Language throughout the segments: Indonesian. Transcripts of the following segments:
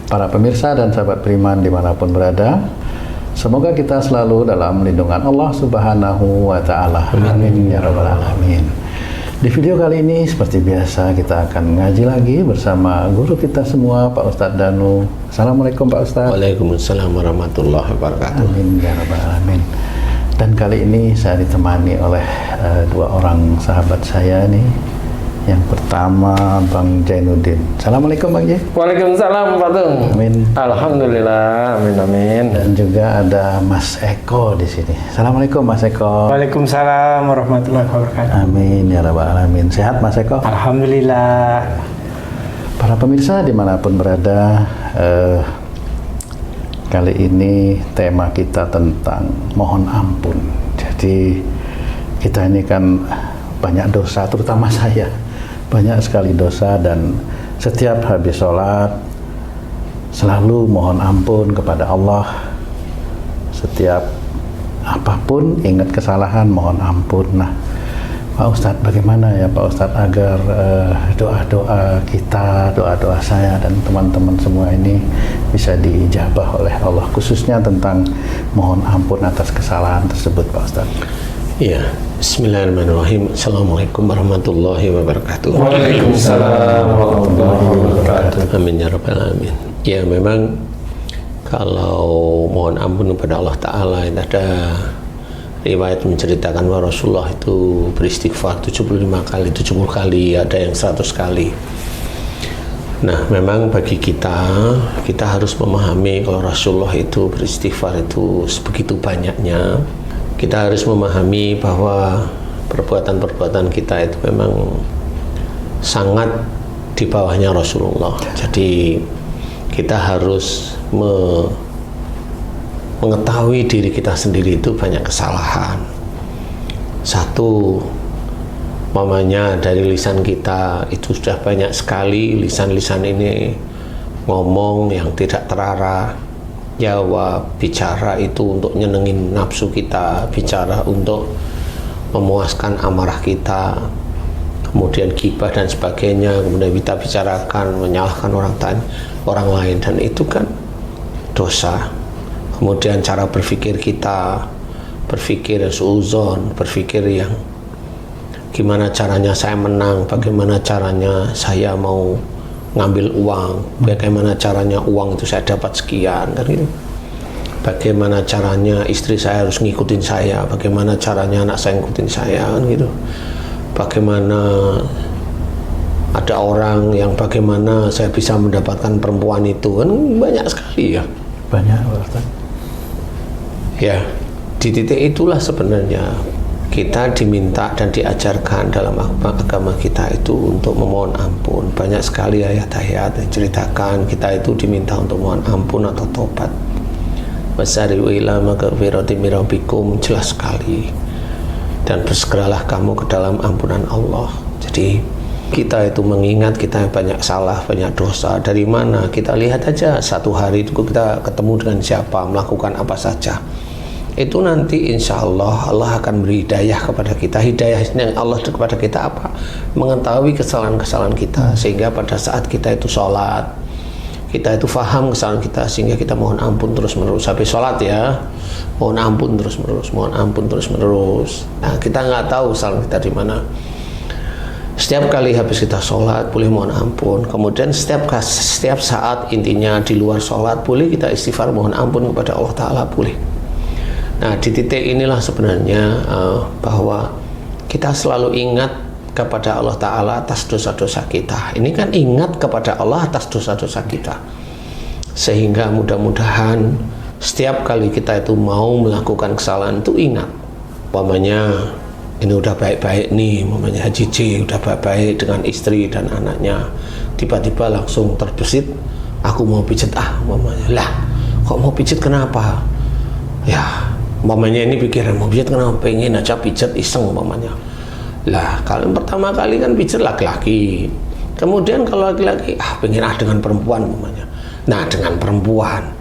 para pemirsa dan sahabat beriman dimanapun berada. Semoga kita selalu dalam lindungan Allah Subhanahu wa Ta'ala. Amin ya Rabbal Alamin. Di video kali ini seperti biasa kita akan ngaji lagi bersama guru kita semua, Pak Ustadz Danu. Assalamualaikum Pak Ustadz. Waalaikumsalam warahmatullahi wabarakatuh. Amin ya Rabbal Alamin. Dan kali ini saya ditemani oleh dua orang sahabat saya nih. Yang pertama Bang Jainuddin. Assalamualaikum Bang Jai. Waalaikumsalam Pak Tung. Amin. Alhamdulillah, amin amin. Dan juga ada Mas Eko di sini. Assalamualaikum Mas Eko. Waalaikumsalam warahmatullahi wabarakatuh. Amin ya Rabbal Alamin. Sehat Mas Eko? Alhamdulillah. Para pemirsa dimanapun berada, kali ini tema kita tentang mohon ampun. Jadi kita ini kan banyak dosa, terutama saya. Banyak sekali dosa, dan setiap habis sholat selalu mohon ampun kepada Allah. Setiap apapun ingat kesalahan mohon ampun. Nah Pak Ustadz, bagaimana ya Pak Ustadz agar doa-doa kita, doa-doa saya dan teman-teman semua ini bisa diijabah oleh Allah, khususnya tentang mohon ampun atas kesalahan tersebut Pak Ustadz? Iya, bismillahirrahmanirrahim. Assalamualaikum warahmatullahi wabarakatuh. Waalaikumsalam warahmatullahi wabarakatuh. Amin ya Rabbal Alamin. Ya, memang kalau mohon ampun kepada Allah Ta'ala, ada riwayat menceritakan bahwa Rasulullah itu beristighfar 75 kali, 70 kali, ada yang 100 kali. Nah, memang bagi kita harus memahami kalau Rasulullah itu beristighfar itu sebegitu banyaknya. Kita harus memahami bahwa perbuatan-perbuatan kita itu memang sangat di bawahnya Rasulullah. Jadi kita harus mengetahui diri kita sendiri itu banyak kesalahan. Satu, mamanya dari lisan kita itu sudah banyak sekali lisan-lisan ini ngomong yang tidak terarah. Jawab, bicara itu untuk nyenengin nafsu kita, bicara untuk memuaskan amarah kita, kemudian gibah dan sebagainya, kemudian kita bicarakan menyalahkan orang lain, dan itu kan dosa. Kemudian cara berpikir kita, berpikir suuzon, berpikir yang gimana caranya saya menang, bagaimana caranya saya mau ngambil uang, bagaimana caranya uang itu saya dapat sekian, kan gitu. Bagaimana caranya istri saya harus ngikutin saya, bagaimana caranya anak saya ngikutin saya, kan gitu. Bagaimana ada orang yang bagaimana saya bisa mendapatkan perempuan itu, kan banyak sekali ya. Banyak Ustaz. Ya, di titik itulah sebenarnya kita diminta dan diajarkan dalam agama kita itu untuk memohon ampun. Banyak sekali ayat-ayat yang ceritakan kita itu diminta untuk mohon ampun atau tobat. Wasari'u ila maghfirati min rabbikum, jelas sekali. Dan bersegeralah kamu ke dalam ampunan Allah. Jadi kita itu mengingat kita banyak salah, banyak dosa. Dari mana? Kita lihat aja satu hari itu kita ketemu dengan siapa, melakukan apa saja. Itu nanti insya Allah akan beri hidayah kepada kita. Hidayahnya Allah kepada kita apa? Mengetahui kesalahan-kesalahan kita, sehingga pada saat kita itu sholat, kita itu faham kesalahan kita, sehingga kita mohon ampun terus menerus. Habis sholat ya, mohon ampun terus menerus, mohon ampun terus menerus. Nah, kita nggak tahu kesalahan kita di mana. Setiap kali habis kita sholat boleh mohon ampun. Kemudian setiap saat, intinya di luar sholat boleh kita istighfar mohon ampun kepada Allah Ta'ala, boleh. Nah, di titik inilah sebenarnya bahwa kita selalu ingat kepada Allah Ta'ala atas dosa-dosa kita. Ini kan ingat kepada Allah atas dosa-dosa kita, sehingga mudah-mudahan setiap kali kita itu mau melakukan kesalahan itu ingat, umpamanya ini udah baik-baik nih, umpamanya Haji J udah baik-baik dengan istri dan anaknya, tiba-tiba langsung terbesit, aku mau pijet umpamanya. Lah, kok mau pijet kenapa? Ya, umpamanya ini pikiran mau pijet kenapa, pengen aja pijet iseng umpamanya. Lah, kalau pertama kali kan pijet laki-laki, kemudian kalau laki-laki pengen dengan perempuan umpamanya. Nah, dengan perempuan,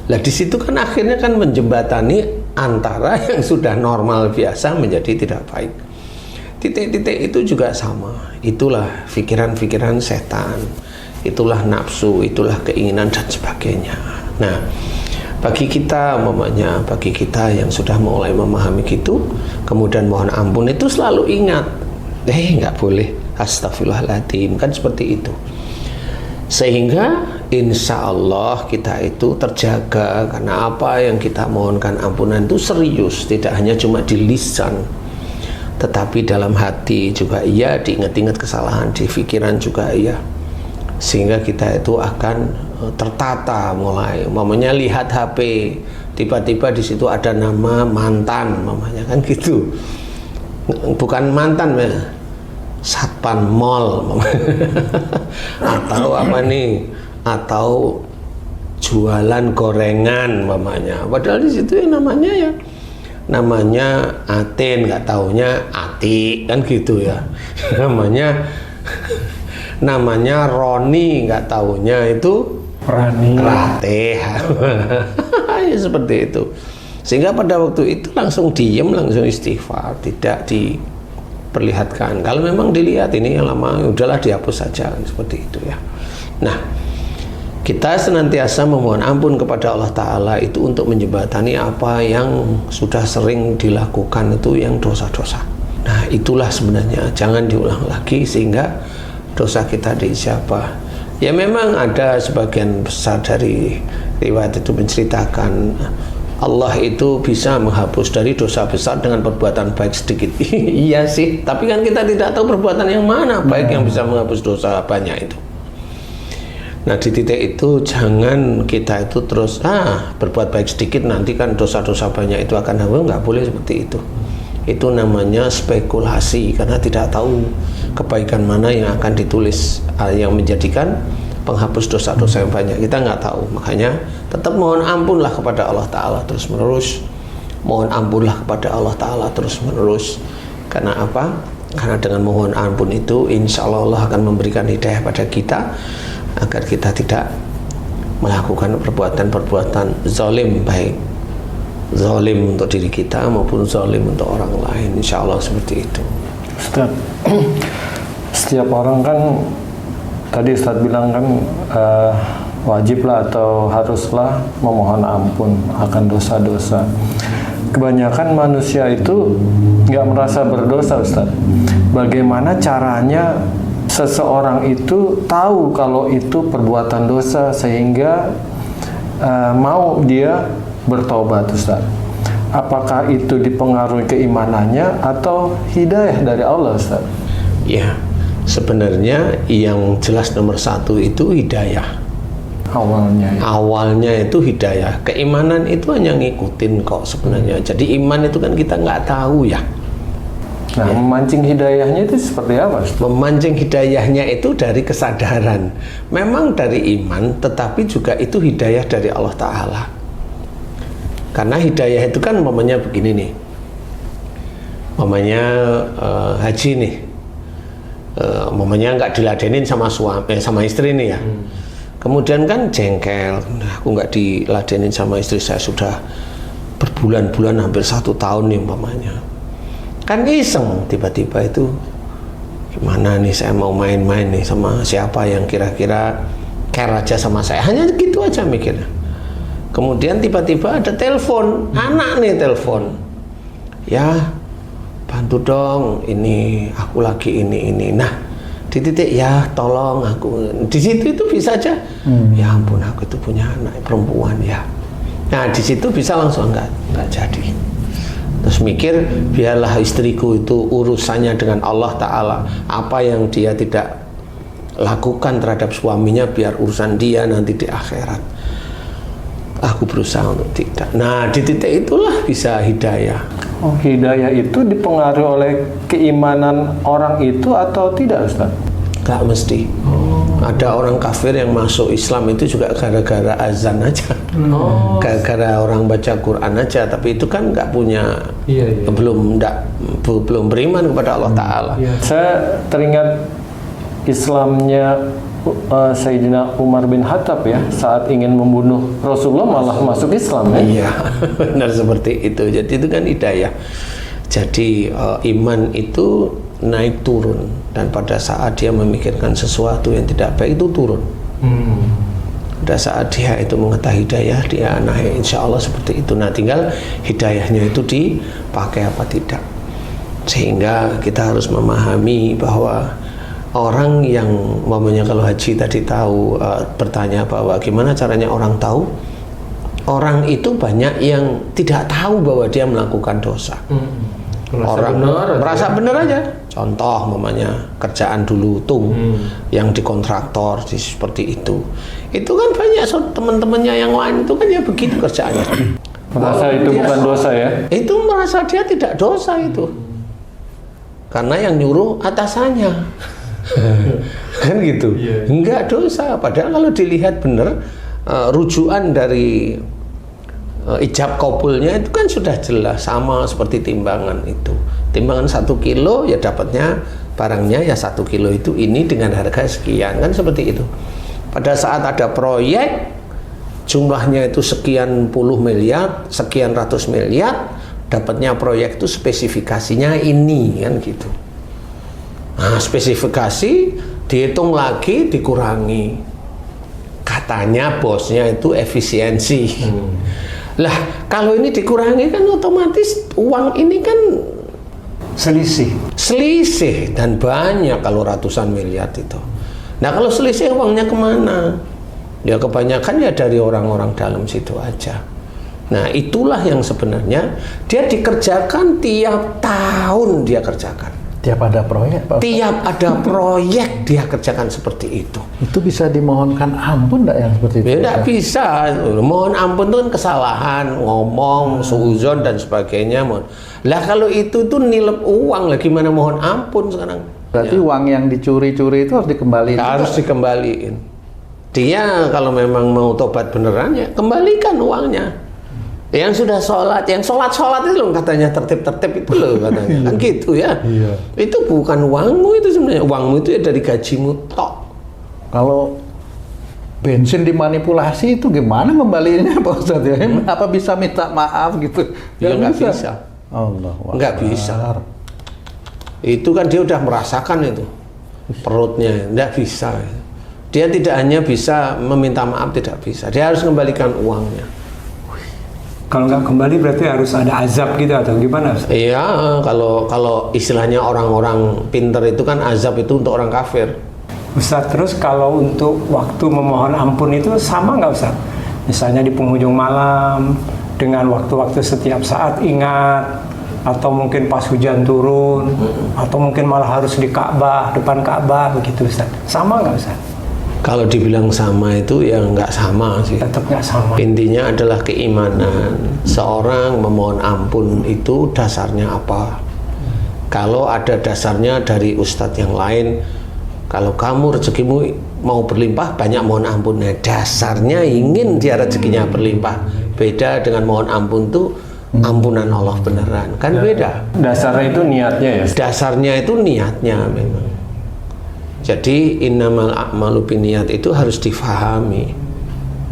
lah di situ kan akhirnya kan menjembatani antara yang sudah normal biasa menjadi tidak baik. Titik-titik itu juga sama. Itulah pikiran-pikiran setan itulah nafsu, itulah keinginan dan sebagainya. Nah, bagi kita bagi kita yang sudah mulai memahami gitu, kemudian mohon ampun itu selalu ingat, nggak boleh astagfirullahaladzim, kan seperti itu. Sehingga insya Allah kita itu terjaga, karena apa yang kita mohonkan ampunan itu serius, tidak hanya cuma di lisan, tetapi dalam hati juga iya, diingat-ingat kesalahan, di pikiran juga iya. Sehingga kita itu akan tertata mulai, mamanya lihat HP, tiba-tiba di situ ada nama mantan, mamanya kan gitu, bukan mantan ya, satpan mall atau apa nih, atau jualan gorengan mamanya, padahal di situ ya namanya Atin, nggak taunya Ati, kan gitu ya. namanya Roni, nggak taunya itu Rani. Ratih. Ya seperti itu. Sehingga pada waktu itu langsung diem, langsung istighfar, tidak diperlihatkan. Kalau memang dilihat ini yang lama, udahlah dihapus saja, seperti itu ya. Nah, kita senantiasa memohon ampun kepada Allah Ta'ala itu untuk menjembatani apa yang sudah sering dilakukan itu yang dosa-dosa. Nah, itulah sebenarnya jangan diulang lagi sehingga dosa kita diijabah. Ya memang ada sebagian besar dari riwayat itu menceritakan Allah itu bisa menghapus dari dosa besar dengan perbuatan baik sedikit. Iya sih, tapi kan kita tidak tahu perbuatan yang mana baik yang bisa menghapus dosa banyak itu. Nah, di titik itu jangan kita itu terus berbuat baik sedikit, nanti kan dosa-dosa banyak itu akan hapus. Nggak boleh seperti itu. Itu namanya spekulasi, karena tidak tahu kebaikan mana yang akan ditulis yang menjadikan penghapus dosa-dosa yang banyak. Kita nggak tahu, makanya tetap mohon ampunlah kepada Allah Ta'ala terus menerus. Mohon ampunlah kepada Allah Ta'ala terus menerus. Karena apa? Karena dengan mohon ampun itu insya Allah akan memberikan hidayah pada kita agar kita tidak melakukan perbuatan-perbuatan zalim, baik zalim untuk diri kita maupun zalim untuk orang lain. Insya Allah seperti itu. Ustaz, setiap orang kan tadi Ustaz bilang kan wajiblah atau haruslah memohon ampun akan dosa-dosa. Kebanyakan manusia itu nggak merasa berdosa, Ustaz. Bagaimana caranya seseorang itu tahu kalau itu perbuatan dosa sehingga mau dia bertobat, Ustaz? Apakah itu dipengaruhi keimanannya atau hidayah dari Allah, Ustaz? Ya, sebenarnya yang jelas nomor satu itu hidayah. Awalnya itu hidayah. Keimanan itu hanya ngikutin kok sebenarnya. Jadi iman itu kan kita nggak tahu ya. Nah, ya. Memancing hidayahnya itu seperti apa, Ustaz? Memancing hidayahnya itu dari kesadaran. Memang dari iman, tetapi juga itu hidayah dari Allah Ta'ala. Karena hidayah itu kan mamanya begini nih, mamanya haji nih, mamanya nggak diladenin sama suami, sama istri nih ya. Kemudian kan jengkel, aku nggak diladenin sama istri saya sudah berbulan-bulan, hampir 1 tahun nih mamanya. Kan iseng, tiba-tiba itu gimana nih, saya mau main-main nih sama siapa yang kira-kira care aja sama saya, hanya gitu aja mikirnya. Kemudian tiba-tiba ada telepon, anak nih telepon, ya bantu dong, ini aku lagi ini. Nah, di titik ya tolong aku, di situ itu bisa aja, ya ampun aku itu punya anak perempuan ya. Nah di situ bisa langsung nggak jadi. Terus mikir biarlah istriku itu urusannya dengan Allah Ta'ala, apa yang dia tidak lakukan terhadap suaminya biar urusan dia nanti di akhirat. Aku berusaha untuk tidak. Nah di titik itulah bisa hidayah. Oh, hidayah itu dipengaruhi oleh keimanan orang itu atau tidak, Ustaz? Gak mesti. Ada orang kafir yang masuk Islam itu juga gara-gara azan aja, gara-gara orang baca Quran aja, tapi itu kan nggak punya, belum beriman kepada Allah Ta'ala. Saya teringat Islamnya Sayyidina Umar bin Khattab ya, saat ingin membunuh Rasulullah malah masuk Islam ya. Iya, benar seperti itu. Jadi itu kan hidayah. Jadi iman itu naik turun, dan pada saat dia memikirkan sesuatu yang tidak baik itu turun. Pada saat dia itu mengetahui hidayah, dia naik, insya Allah seperti itu. Nah, tinggal hidayahnya itu dipakai apa tidak. Sehingga kita harus memahami bahwa orang yang umpamanya kalau haji tadi tahu, bertanya bahwa gimana caranya orang tahu. Orang itu banyak yang tidak tahu bahwa dia melakukan dosa. Orang merasa benar aja. Contoh umpamanya kerjaan dulu yang di kontraktor seperti itu kan banyak teman-temannya yang lain itu kan ya begitu kerjaannya. Merasa itu bukan dosa ya? Itu merasa dia tidak dosa itu. Karena yang nyuruh atasannya. Kan gitu. Enggak dosa, padahal kalau dilihat benar rujukan dari ijab kabulnya itu kan sudah jelas, sama seperti timbangan itu. Timbangan 1 kilo ya dapatnya barangnya ya 1 kilo itu ini dengan harga sekian, kan seperti itu. Pada saat ada proyek jumlahnya itu sekian puluh miliar, sekian ratus miliar, dapatnya proyek itu spesifikasinya ini, kan gitu. Nah, spesifikasi dihitung lagi, dikurangi. Katanya bosnya itu efisiensi. Lah, kalau ini dikurangi kan otomatis uang ini kan selisih dan banyak kalau ratusan miliar itu. Nah, kalau selisih uangnya kemana? Ya kebanyakan ya dari orang-orang dalam situ aja. Nah, itulah yang sebenarnya dia dikerjakan tiap tahun, dia kerjakan. Tiap ada proyek, Pak Ustaz? Tiap ada proyek dia kerjakan seperti itu. Itu bisa dimohonkan ampun enggak yang seperti itu? Ya enggak bisa. Mohon ampun itu kan kesalahan, ngomong, suuzon dan sebagainya. Lah kalau itu tuh nilep uang lah, gimana mohon ampun sekarang? Berarti uang yang dicuri-curi itu harus dikembalikan? Harus dikembaliin. Dia kalau memang mau tobat beneran ya kembalikan uangnya. Yang sudah sholat, yang sholat itu loh katanya tertib itu loh katanya, kan gitu ya. Itu bukan uangmu itu sebenarnya, uangmu itu ya dari gajimu tok. Kalau bensin dimanipulasi itu gimana kembalinya Pak Ustadz ya? Apa bisa minta maaf gitu? Ya nggak bisa. Allah, nggak bisa. Itu kan dia udah merasakan itu perutnya, nggak bisa. Dia tidak hanya bisa meminta maaf, tidak bisa. Dia harus kembalikan uangnya. Kalau nggak kembali berarti harus ada azab gitu atau gimana? Iya, kalau istilahnya orang-orang pinter itu kan azab itu untuk orang kafir. Ustaz, terus kalau untuk waktu memohon ampun itu sama nggak Ustaz? Misalnya di penghujung malam, dengan waktu-waktu setiap saat ingat, atau mungkin pas hujan turun, atau mungkin malah harus di Ka'bah, depan Ka'bah begitu Ustaz. Sama nggak Ustaz? Kalau dibilang sama itu ya nggak sama sih. Tetap nggak sama. Intinya adalah keimanan. Seorang memohon ampun itu dasarnya apa? Kalau ada dasarnya dari ustadz yang lain, kalau kamu rezekimu mau berlimpah, banyak mohon ampun. Nah, dasarnya ingin dia rezekinya berlimpah. Beda dengan mohon ampun tuh ampunan Allah beneran, kan beda. Dasarnya itu niatnya ya? Dasarnya itu niatnya memang. Jadi innamal a'malu binniyat itu harus difahami.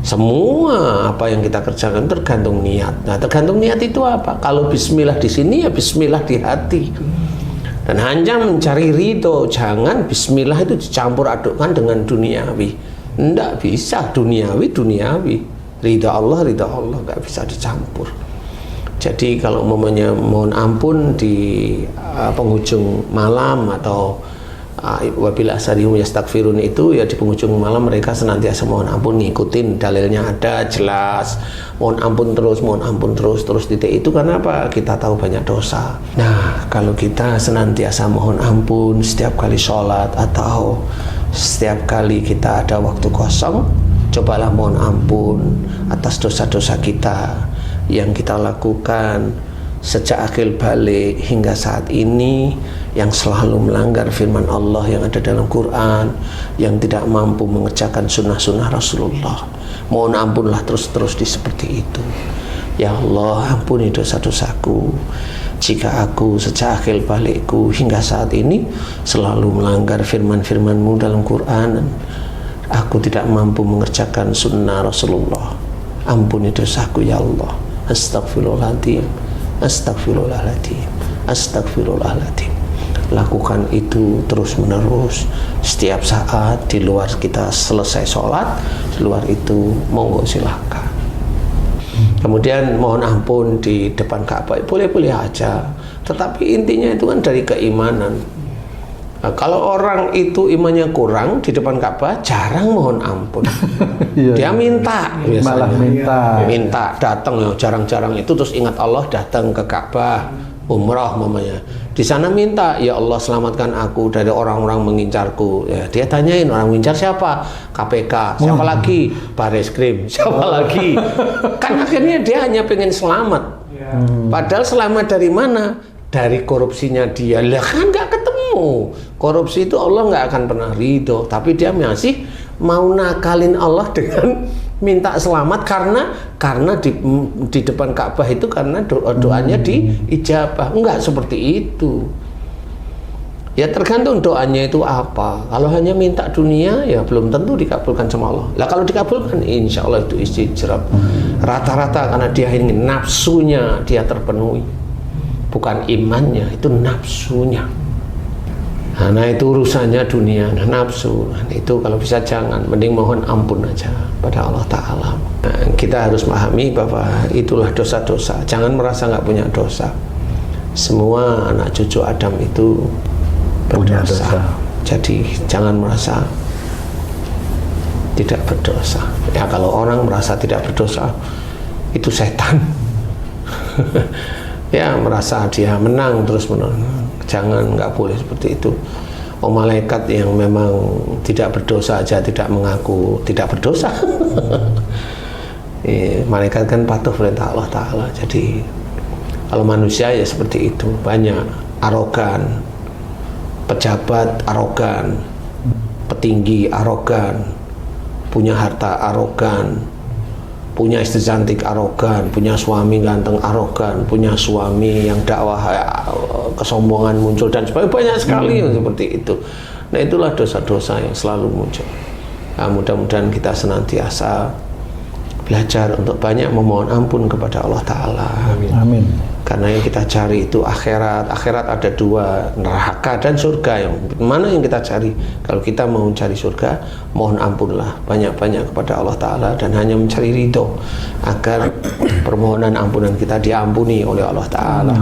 Semua apa yang kita kerjakan tergantung niat. Nah, tergantung niat itu apa? Kalau bismillah di sini ya bismillah di hati. Dan hanya mencari ridho, jangan bismillah itu dicampur adukkan dengan duniawi. Enggak bisa duniawi. Ridho Allah enggak bisa dicampur. Jadi kalau umpamanya mohon ampun di penghujung malam atau wabila asarihum yastaghfirun itu ya di penghujung malam mereka senantiasa mohon ampun, ngikutin dalilnya ada jelas, mohon ampun terus titik itu karena apa? Kita tahu banyak dosa. Nah, kalau kita senantiasa mohon ampun setiap kali sholat atau setiap kali kita ada waktu kosong, cobalah mohon ampun atas dosa-dosa kita yang kita lakukan sejak akhir balik hingga saat ini, yang selalu melanggar firman Allah yang ada dalam Quran, yang tidak mampu mengerjakan sunnah-sunnah Rasulullah. Mohon ampunlah terus-terus di seperti itu. Ya Allah, ampuni dosa-dosaku jika aku sejak akhir balikku hingga saat ini selalu melanggar firman-firman-Mu dalam Quran. Aku tidak mampu mengerjakan sunnah Rasulullah. Ampuni dosaku ya Allah. Astagfirullahaladzim. Astagfirullahaladzim. lakukan itu terus-menerus setiap saat. Di luar kita selesai sholat, di luar itu monggo silakan. Kemudian mohon ampun di depan Ka'bah boleh-boleh aja, tetapi intinya itu kan dari keimanan. Nah, kalau orang itu imannya kurang di depan Ka'bah jarang mohon ampun. Dia minta biasanya. Malah minta datang ya, jarang-jarang itu terus ingat Allah datang ke Ka'bah umrah mamanya. Di sana minta, ya Allah selamatkan aku dari orang-orang mengincarku. Ya, dia tanyain orang mengincar siapa? KPK. Siapa lagi? Bareskrim. Siapa lagi? Kan akhirnya dia hanya pengen selamat. Padahal selamat dari mana? Dari korupsinya dia. Lah kan nggak ketemu. Korupsi itu Allah nggak akan pernah ridho. Tapi dia masih mau nakalin Allah dengan minta selamat karena di depan Ka'bah itu karena doanya diijabah. Enggak seperti itu. Ya tergantung doanya itu apa. Kalau hanya minta dunia ya belum tentu dikabulkan sama Allah. Lah kalau dikabulkan insya Allah itu istijab. Rata-rata karena dia ingin nafsunya dia terpenuhi. Bukan imannya, itu nafsunya. Nah itu urusannya dunia, nafsu. Nah, itu kalau bisa jangan, mending mohon ampun aja pada Allah Ta'ala. Nah, kita harus memahami bahwa itulah dosa-dosa. Jangan merasa nggak punya dosa. Semua anak cucu Adam itu punya berdosa. dosa. Jadi jangan merasa tidak berdosa. Ya kalau orang merasa tidak berdosa, itu setan. Ya merasa dia menang terus-menerus. Jangan, nggak boleh seperti itu. Malaikat yang memang tidak berdosa aja tidak mengaku tidak berdosa. Malaikat kan patuh perintah Allah Ta'ala. Jadi kalau manusia ya seperti itu, banyak arogan, pejabat arogan, petinggi arogan, punya harta arogan, punya istri cantik arogan, punya suami ganteng arogan, punya suami yang dakwah kesombongan muncul dan sebagainya, banyak sekali yang seperti itu. Nah itulah dosa-dosa yang selalu muncul. Nah, mudah-mudahan kita senantiasa belajar untuk banyak memohon ampun kepada Allah Ta'ala. Amin. Karena yang kita cari itu akhirat. Akhirat ada dua, neraka dan surga. Yang mana yang kita cari? Kalau kita mau cari surga, mohon ampunlah banyak-banyak kepada Allah Ta'ala dan hanya mencari ridho agar permohonan ampunan kita diampuni oleh Allah Ta'ala.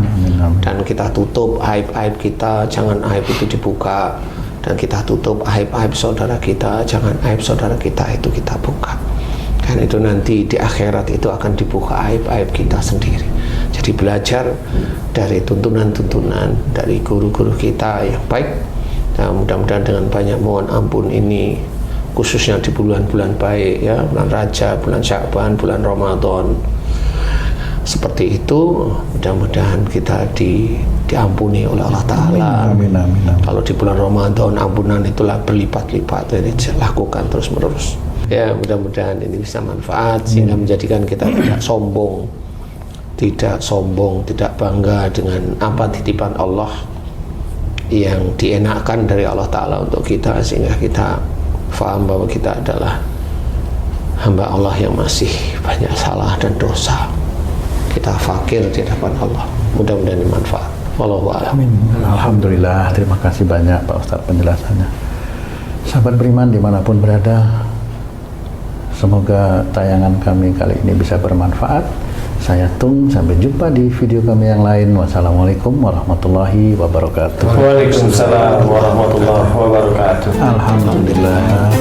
Dan kita tutup aib-aib kita, jangan aib itu dibuka. Dan kita tutup aib-aib saudara kita, jangan aib saudara kita itu kita buka. Karena itu nanti di akhirat itu akan dibuka aib-aib kita sendiri. Jadi belajar dari tuntunan-tuntunan dari guru-guru kita yang baik. Nah, mudah-mudahan dengan banyak mohon ampun ini, khususnya di bulan-bulan baik ya, bulan Rajab, bulan Sya'ban, bulan Ramadan. Seperti itu, mudah-mudahan kita diampuni oleh Allah Ta'ala. Amin, amin, amin. Kalau di bulan Ramadan ampunan itulah berlipat-lipat, jadi lakukan terus-menerus. Ya, mudah-mudahan ini bisa manfaat sehingga menjadikan kita tidak sombong, tidak bangga dengan apa titipan Allah yang dienakkan dari Allah Ta'ala untuk kita, sehingga kita faham bahwa kita adalah hamba Allah yang masih banyak salah dan dosa. Kita fakir di hadapan Allah. Mudah-mudahan ini manfaat. Wallahu a'lam. Amin. Alhamdulillah, terima kasih banyak Pak Ustadz penjelasannya. Sahabat beriman dimanapun berada, semoga tayangan kami kali ini bisa bermanfaat. Saya Tung, sampai jumpa di video kami yang lain. Wassalamualaikum warahmatullahi wabarakatuh. Waalaikumsalam warahmatullahi wabarakatuh. Alhamdulillah.